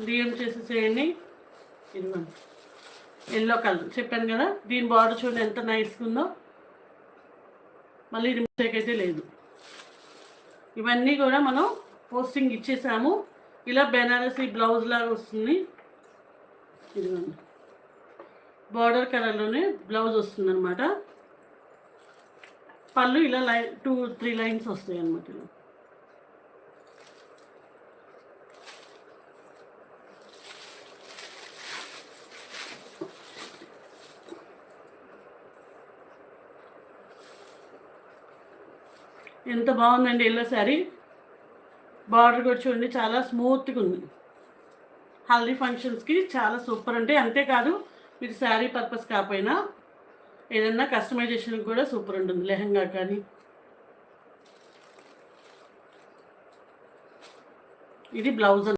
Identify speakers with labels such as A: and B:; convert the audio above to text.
A: DM చేసేసేయండి. ఇదిగోండి yellow colour చెప్పాను కదా, దీని బార్డర్ చూడండి ఎంత నైస్గా ఉందో. మళ్ళీ ఇది మిస్టేక్ అయితే లేదు. ఇవన్నీ కూడా మనం పోస్టింగ్ ఇచ్చేసాము. ఇలా బెనారసీ బ్లౌజ్ లాగా వస్తుంది. ఇదిగోండి బార్డర్ కలర్లోనే బ్లౌజ్ వస్తుంది అనమాట. పళ్ళు ఇలా 2-3 లైన్స్ వస్తాయి అన్నమాట. ఇలా ఎంత బాగుందండి ఎల్లో శారీ. బార్డర్ కూడా చూడండి చాలా స్మూత్గా ఉంది. హల్దీ ఫంక్షన్స్కి చాలా సూపర్ అంటే, అంతేకాదు మీరు శారీ పర్పస్ కాకపోయినా ఏదన్నా కస్టమైజేషన్ కూడా సూపర్ ఉంటుంది. లెహంగా కానీ. ఇది బ్లౌజ్.